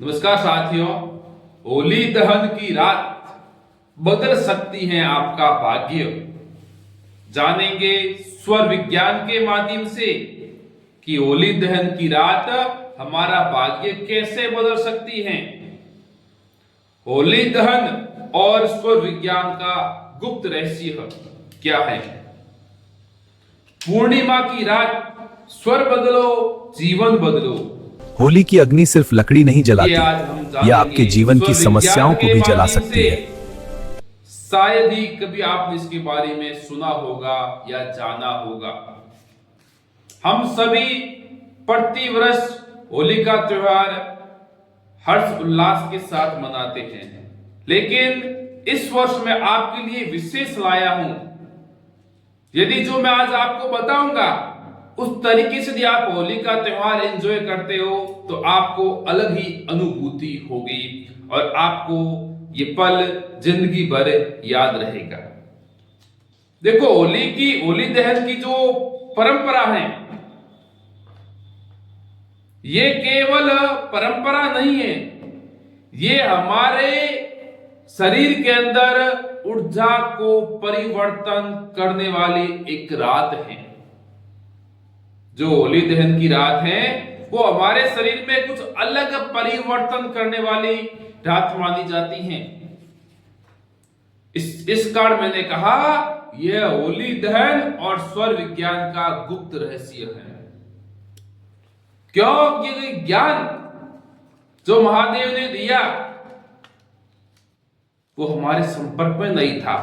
नमस्कार साथियों। होली दहन की रात बदल सकती है आपका भाग्य। जानेंगे स्वर विज्ञान के माध्यम से कि होली दहन की रात हमारा भाग्य कैसे बदल सकती है। होली दहन और स्वर विज्ञान का गुप्त रहस्य क्या है। पूर्णिमा की रात स्वर बदलो, जीवन बदलो। होली की अग्नि सिर्फ लकड़ी नहीं जलाती, यह आपके जीवन की समस्याओं को भी जला सकती है। शायद ही कभी आपने इसके बारे में सुना होगा या जाना होगा। हम सभी प्रति वर्ष होली का त्योहार हर्ष उल्लास के साथ मनाते हैं, लेकिन इस वर्ष मैं आपके लिए विशेष लाया हूं। यदि जो मैं आज आपको बताऊंगा उस तरीके से यदि आप होली का त्योहार एंजॉय करते हो तो आपको अलग ही अनुभूति होगी और आपको ये पल जिंदगी भर याद रहेगा। देखो, होली दहन की जो परंपरा है, ये केवल परंपरा नहीं है, ये हमारे शरीर के अंदर ऊर्जा को परिवर्तन करने वाली एक रात है। जो होली दहन की रात है वो हमारे शरीर में कुछ अलग परिवर्तन करने वाली रात मानी जाती है। इस कारण मैंने कहा यह होली दहन और स्वर विज्ञान का गुप्त रहस्य है। क्यों? ये ज्ञान जो महादेव ने दिया वो हमारे संपर्क में नहीं था।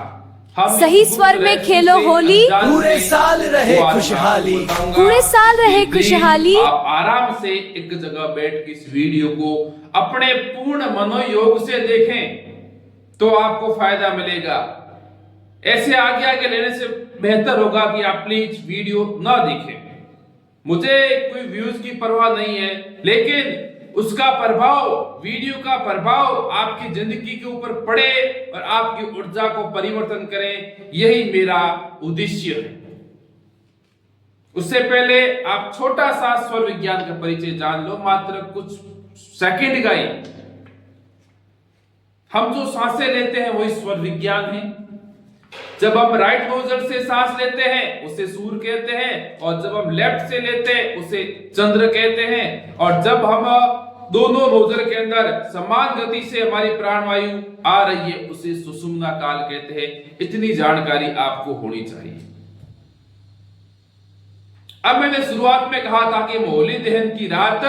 सही स्वर में खेलो होली, पूरे साल रहे खुशहाली। पूरे साल रहे खुशहाली। आप आराम से एक जगह बैठ के इस वीडियो को अपने पूर्ण मनोयोग से देखें तो आपको फायदा मिलेगा। ऐसे आगे आगे लेने से बेहतर होगा कि आप प्लीज वीडियो ना देखें। मुझे कोई व्यूज की परवाह नहीं है, लेकिन उसका प्रभाव, वीडियो का प्रभाव आपकी जिंदगी के ऊपर पड़े और आपकी ऊर्जा को परिवर्तन करे, यही मेरा उद्देश्य है। उससे पहले आप छोटा सा स्वर विज्ञान का परिचय जान लो, मात्र कुछ सेकंड का ही। हम जो सांसें लेते हैं वही स्वर विज्ञान है। जब हम राइट नोजल से सांस लेते हैं उसे सूर्य कहते हैं, और जब हम लेफ्ट से लेते हैं उसे चंद्र कहते हैं, और जब हम दोनों नोजल के अंदर समान गति से हमारी प्राणवायु आ रही है उसे सुषुम्ना काल कहते हैं। इतनी जानकारी आपको होनी चाहिए। अब मैंने शुरुआत में कहा था कि होली दहन की रात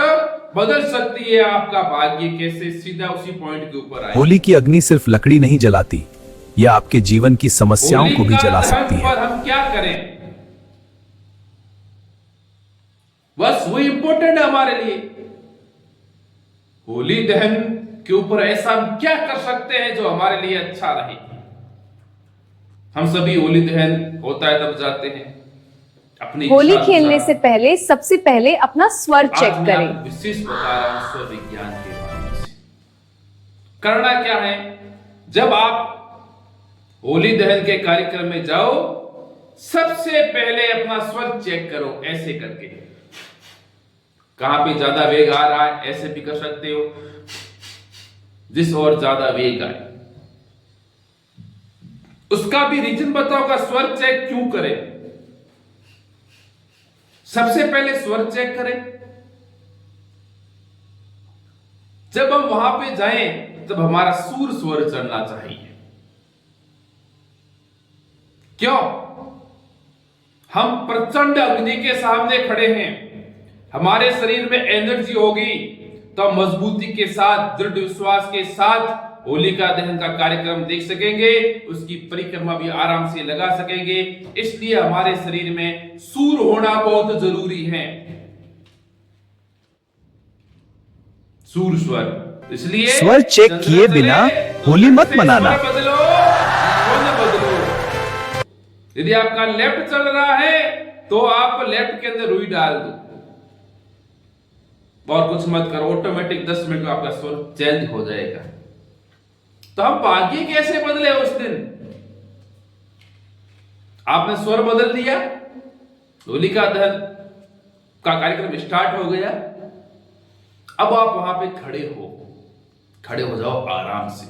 बदल सकती है आपका भाग्य कैसे, सीधा उसी पॉइंट के ऊपर आए। होली की अग्नि सिर्फ लकड़ी नहीं जलाती, यह आपके जीवन की समस्याओं को भी जला सकती है। पर हम क्या करें, बस वही इंपॉर्टेंट है हमारे लिए। होली दहन के ऊपर ऐसा हम क्या कर सकते हैं जो हमारे लिए अच्छा रहे। हम सभी होली दहन होता है तब जाते हैं अपनी होली खेलने से पहले सबसे पहले अपना स्वर चेक करें। विशेष बता रहा हूं स्वर विज्ञान के बारे में। करना क्या है, जब आप होली दहन के कार्यक्रम में जाओ सबसे पहले अपना स्वर चेक करो, ऐसे करके। कहां पे ज्यादा वेग आ रहा है ऐसे भी कर सकते हो, जिस और ज्यादा वेग आए उसका भी रीजन बताओगा। स्वर चेक क्यों करें? सबसे पहले स्वर चेक करें। जब हम वहां पे जाएं तब हमारा सूर स्वर चढ़ना चाहिए। क्यों? हम प्रचंड अग्नि के सामने खड़े हैं, हमारे शरीर में एनर्जी होगी तो हम मजबूती के साथ, दृढ़ विश्वास के साथ होलिका दहन का कार्यक्रम देख सकेंगे, उसकी परिक्रमा भी आराम से लगा सकेंगे। इसलिए हमारे शरीर में सूर होना बहुत जरूरी है, सूर स्वर। इसलिए स्वर चेक किए बिना होली मत मनाना। बदलो। यदि आपका लेफ्ट चल रहा है तो आप लेफ्ट के अंदर रुई डाल दो और कुछ मत करो, ऑटोमेटिक 10 मिनट में आपका स्वर चेंज हो जाएगा। तो हम भाग्य कैसे बदले उस दिन? आपने स्वर बदल दिया, होलिका दहन का कार्यक्रम स्टार्ट हो गया। अब आप वहां पे खड़े हो, खड़े हो जाओ आराम से।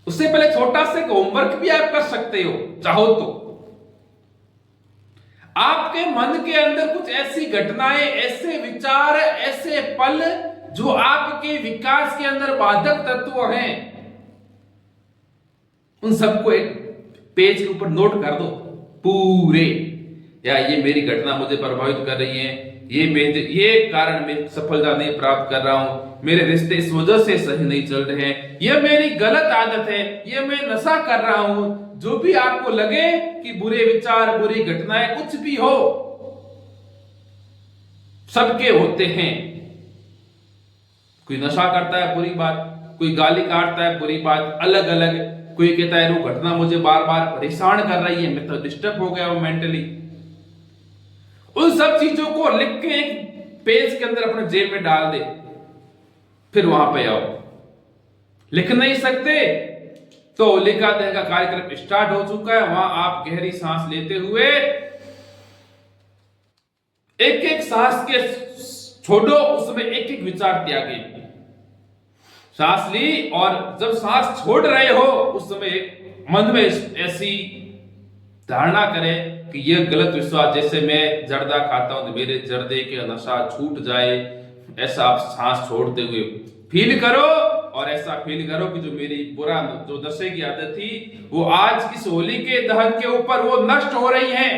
उससे पहले छोटा सा होमवर्क भी आप कर सकते हो चाहो तो। आपके मन के अंदर कुछ ऐसी घटनाएं, ऐसे विचार, ऐसे पल जो आपके विकास के अंदर बाधक तत्व हैं, उन सबको एक पेज के ऊपर नोट कर दो पूरे। या ये मेरी घटना मुझे प्रभावित कर रही है, ये कारण मैं सफलता नहीं प्राप्त कर रहा हूं, मेरे रिश्ते इस वजह से सही नहीं चल रहे हैं, ये मेरी गलत आदत है, ये मैं नशा कर रहा हूं। जो भी आपको लगे कि बुरे विचार, बुरी घटनाएं, कुछ भी हो, सबके होते हैं। कोई नशा करता है, बुरी बात, कोई गाली काटता है, बुरी बात, अलग अलग। कोई कहता है वो घटना मुझे बार बार परेशान कर रही है, मैं तो डिस्टर्ब हो गया हूं मेंटली। उन सब चीजों को लिख के एक पेज के अंदर अपने जेब में डाल दे, फिर वहां पे आओ। लिख नहीं सकते तो होलिका दहन का कार्यक्रम स्टार्ट हो चुका है, वहां आप गहरी सांस लेते हुए एक एक सांस के छोड़ो, उसमें एक एक विचार त्यागे। सांस ली और जब सांस छोड़ रहे हो उस समय मन में ऐसी धारणा करें कि यह गलत विश्वास, जैसे मैं जर्दा खाता हूं तो मेरे जर्दे के नशा छूट जाए, ऐसा आप सांस छोड़ते हुए फील करो। और ऐसा फील करो कि जो मेरी बुरा जो नशे की आदत थी वो आज इस होली के दहन के ऊपर वो नष्ट हो रही है।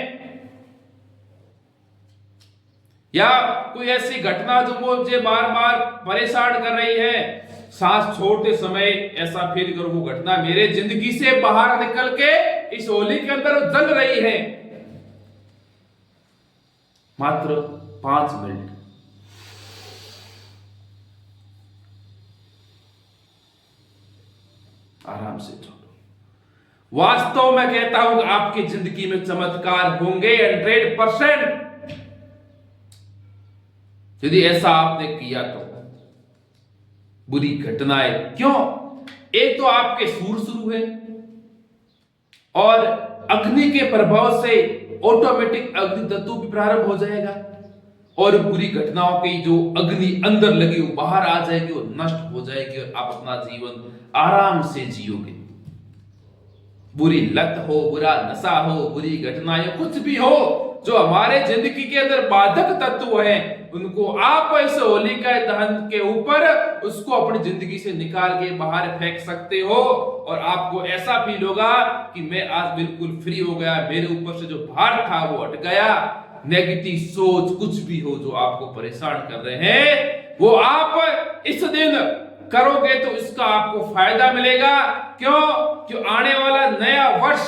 या कोई ऐसी घटना जो मुझे बार बार परेशान कर रही है, सांस छोड़ते समय ऐसा फील करो वो घटना मेरे जिंदगी से बाहर निकल के इस होली के अंदर जल रही है। मात्र 5 मिनट आराम से छोड़ो। वास्तव में कहता हूं आपकी जिंदगी में चमत्कार होंगे 100%। यदि ऐसा आपने किया तो बुरी घटनाएं क्यों, एक तो आपके सूर शुरू है और अग्नि के प्रभाव से ऑटोमेटिक अग्नि तत्व भी प्रारंभ हो जाएगा और बुरी घटनाओं की जो अग्नि अंदर लगी वो बाहर आ जाएगी, वो नष्ट हो जाएगी और आप अपना जीवन आराम से जियोगे। बुरी लत हो, बुरा नशा हो, बुरी घटनाएं कुछ भी हो जो हमारे जिंदगी के अंदर बाधक तत्व हैं, उनको आप इस होलिका दहन के ऊपर उसको अपनी जिंदगी से निकाल के बाहर फेंक सकते हो और आपको ऐसा फील होगा कि मैं आज बिल्कुल फ्री हो गया, मेरे ऊपर से जो भार था वो हट गया। नेगेटिव सोच कुछ भी हो जो आपको परेशान कर रहे हैं वो आप इस दिन करोगे तो इसका आपको फायदा मिलेगा। क्यों? क्यों आने वाला नया वर्ष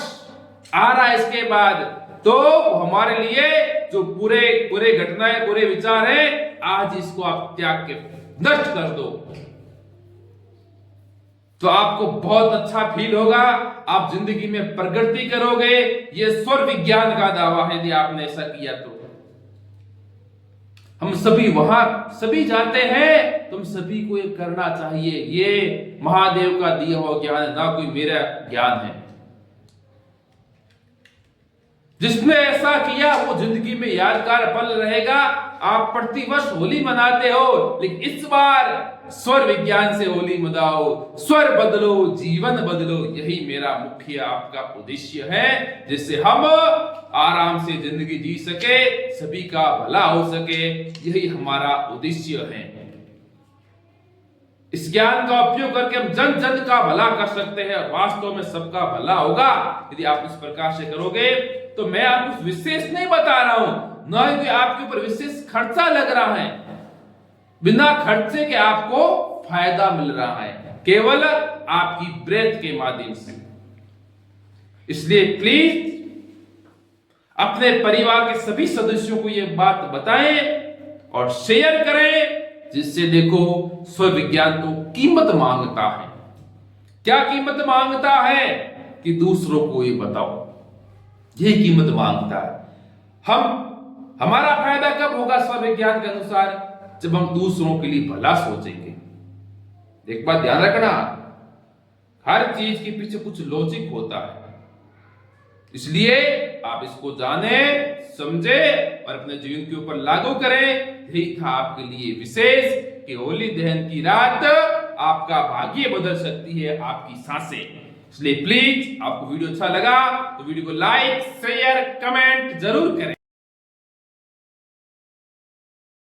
आ रहा है इसके बाद, तो हमारे लिए जो बुरे घटनाएं, बुरे विचार हैं, आज इसको आप त्याग के नष्ट कर दो तो आपको बहुत अच्छा फील होगा, आप जिंदगी में प्रगति करोगे। यह स्वर विज्ञान का दावा है। यदि आपने ऐसा किया तो हम सभी वहां सभी जाते हैं, तुम सभी को ये करना चाहिए। ये महादेव का दिया हुआ ज्ञान है, ना कोई मेरा ज्ञान है। जिसने ऐसा किया वो जिंदगी में यादगार पल रहेगा। आप प्रतिवर्ष होली मनाते हो, लेकिन इस बार स्वर विज्ञान से होली मनाओ, स्वर बदलो, जीवन बदलो। यही मेरा मुख्य आपका उद्देश्य है, जिससे हम आराम से जिंदगी जी सके, सभी का भला हो सके। यही हमारा उद्देश्य है। इस ज्ञान का उपयोग करके हम जन जन का भला कर सकते हैं और वास्तव में सबका भला होगा यदि आप इस प्रकार से करोगे। तो मैं आपको विशेष नहीं बता रहा हूं, न ही आपके ऊपर विशेष खर्चा लग रहा है, बिना खर्चे के आपको फायदा मिल रहा है, केवल आपकी ब्रेथ के माध्यम से। इसलिए प्लीज अपने परिवार के सभी सदस्यों को यह बात बताएं और शेयर करें, जिससे देखो स्व विज्ञान तो कीमत मांगता है। क्या कीमत मांगता है कि दूसरों को ये बताओ, ये कीमत मांगता है। हमारा फायदा कब होगा स्व विज्ञान के अनुसार? जब हम दूसरों के लिए भला सोचेंगे। एक बात ध्यान रखना, हर चीज के पीछे कुछ लॉजिक होता है, इसलिए आप इसको जाने, समझे और अपने जीवन के ऊपर लागू करें। यही था आपके लिए विशेष कि होली दहन की रात आपका भाग्य बदल सकती है, आपकी सांसें। इसलिए प्लीज, आपको वीडियो अच्छा लगा तो वीडियो को लाइक शेयर कमेंट जरूर करें।